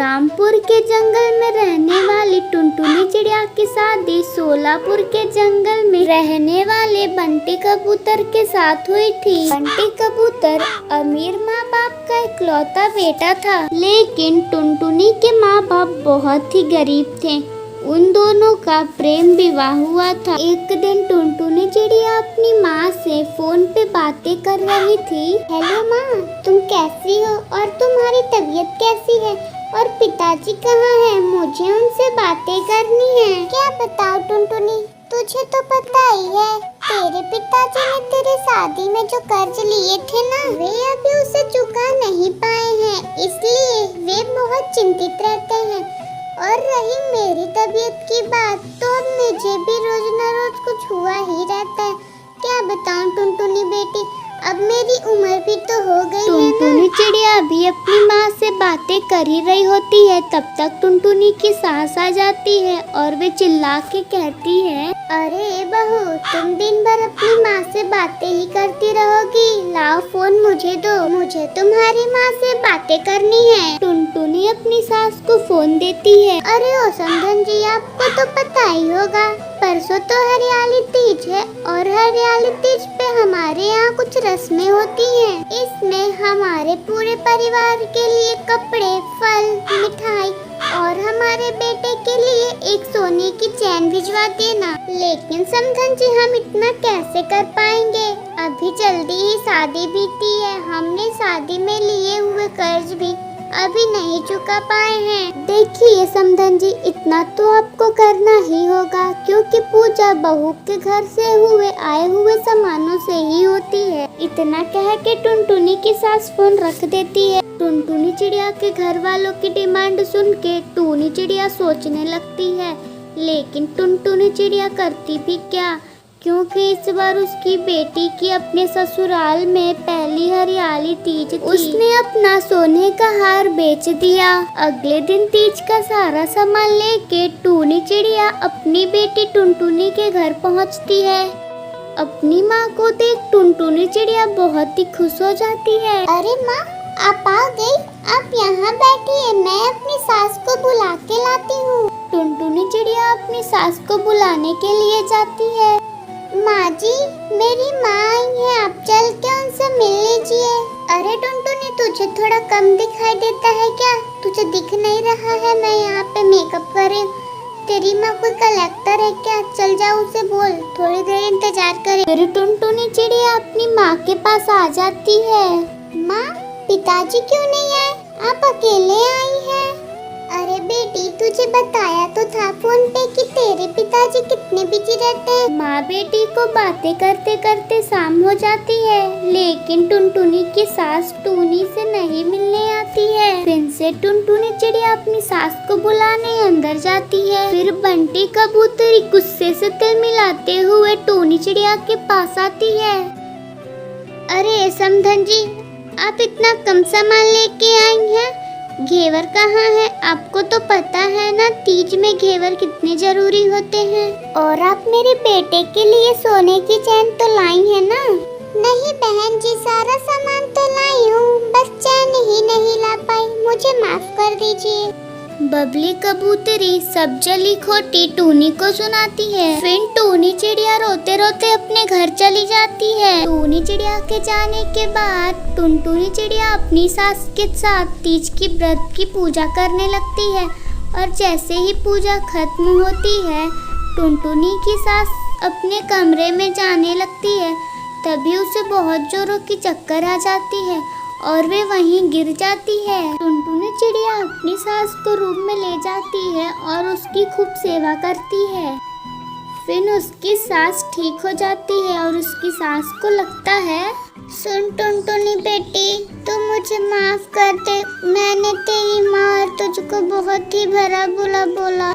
रामपुर के जंगल में रहने वाली टुनटुनी चिड़िया की शादी सोलापुर के जंगल में रहने वाले बंटी कबूतर के साथ हुई थी। बंटी कबूतर अमीर माँ बाप का इकलौता बेटा था, लेकिन टुनटुनी के माँ बाप बहुत ही गरीब थे। उन दोनों का प्रेम विवाह हुआ था। एक दिन टुनटुनी चिड़िया अपनी माँ से फोन पे बातें कर रही थी। हेलो माँ, तुम कैसी हो और तुम्हारी तबीयत कैसी है और पिताजी कहाँ हैं? मुझे उनसे बातें करनी है। क्या बताओ टुनटुनी, तुझे तो पता ही है तेरे पिताजी ने तेरे शादी में जो कर्ज लिए थे ना, वे अभी उसे चुका नहीं पाए हैं, इसलिए वे बहुत चिंतित रहते हैं। और रही मेरी तबीयत की बात, तो अब मुझे भी रोज न रोज कुछ हुआ ही रहता है। क्या बताऊं टुनटुनी बेटी, अब मेरी उम्र भी तो हो गई है ना। टुनटुनी चिड़िया भी अपनी माँ से बातें कर ही रही होती है, तब तक टुनटुनी की सास आ जाती है और वे चिल्ला के कहती है, अरे बहू, तुम दिन भर अपनी माँ से बातें ही करती रहोगी, लाओ फोन मुझे दो, मुझे तुम्हारी माँ से बातें करनी है। टुनटुनी अपनी सास को फोन देती है। अरे ओ समधन जी, आपको तो पता ही होगा, परसों तो हरियाली तीज है और हरियाली तीज पे हमारे यहाँ कुछ रस्में होती हैं। इसमें हमारे पूरे परिवार के लिए कपड़े, फल, मिठाई और हमारे बेटे के लिए एक सोने की चैन भिजवा देना। लेकिन समधन जी, हम इतना कैसे कर पाएंगे? अभी जल्दी ही शादी बीती है, हमने शादी में लिए हुए कर्ज भी अभी नहीं चुका पाए हैं। देखिए समधन जी, इतना तो आपको करना ही होगा, क्योंकि पूजा बहू के घर से आए हुए सामानों से ही होती है। इतना कह के टुनटुनी की सास फोन रख देती है। टुनटुनी चिड़िया के घर वालों की डिमांड सुन के टूनी चिड़िया सोचने लगती है, लेकिन टुनटुनी चिड़िया करती भी क्या, क्योंकि इस बार उसकी बेटी की अपने ससुराल में पहली हरियाली तीज थी। उसने अपना सोने का हार बेच दिया। अगले दिन तीज का सारा सामान लेके टूनी चिड़िया अपनी बेटी टुनटुनी के घर पहुंचती है। अपनी माँ को देख टुनटुनी चिड़िया बहुत ही खुश हो जाती है। अरे माँ, आप आ गई, आप यहाँ बैठिए, मैं अपनी सास को बुला के लाती हूँ। टुनटुनी चिड़िया अपनी सास को बुलाने के लिए जाती है। माँ जी, मेरी माँ आई है, आप चल के उनसे मिल लीजिए। अरे टुनटुनी, तुझे थोड़ा कम दिखाई देता है क्या? तुझे दिख नहीं रहा है मैं यहाँ पे मेकअप कर रही हूँ? तेरी माँ कोई कलेक्टर है क्या? चल जा, उसे बोल थोड़ी देर इंतजार करे। फिर टुनटुनी चिड़िया अपनी माँ के पास आ जाती है। माँ, पिताजी क्यों नहीं आए? आप अकेले आई हैं? अरे बेटी, तुझे बताया तो था फोन पे कि तेरे पिताजी कितने बिजी रहते हैं। माँ बेटी को बातें करते करते शाम हो जाती है, लेकिन टुनटुनी की सास टूनी से नहीं मिलने आती है। फिर से टुनटुनी चिड़िया अपनी सास को बुलाने अंदर जाती है। फिर बंटी कबूतरी गुस्से से तिल मिलाते हुए टूनी चिड़िया के पास आती है। अरे समधन जी, आप इतना कम सामान लेके आई हैं? घेवर कहाँ है? आपको तो पता है ना तीज में घेवर कितने जरूरी होते हैं। और आप मेरे बेटे के लिए सोने की चैन तो लाई है ना? नहीं बहन जी, सारा सामान तो लाई हूँ, बस चैन ही नहीं ला पाई, मुझे माफ कर दीजिए। बबली कबूतरी सब जली खोटी टूनी को सुनाती है। फिर टूनी चिड़िया रोते रोते अपने घर चली जाती है। टूनी चिड़िया के जाने के बाद टुनटुनी चिड़िया अपनी सास के साथ तीज की व्रत की पूजा करने लगती है। और जैसे ही पूजा खत्म होती है, टुनटुनी की सास अपने कमरे में जाने लगती है। तभी उसे बहुत जोरों की चक्कर आ जाती है और वे वहीं गिर जाती है। टुनटुनी चिड़िया अपनी सास को रूम में ले जाती है और उसकी खूब सेवा करती है। फिर उसकी सास ठीक हो जाती है और उसकी सास को लगता है, सुन टुनटुनी बेटी, तू मुझे माफ कर दे, मैंने तेरी माँ और तुझको बहुत ही भला बुरा बोला।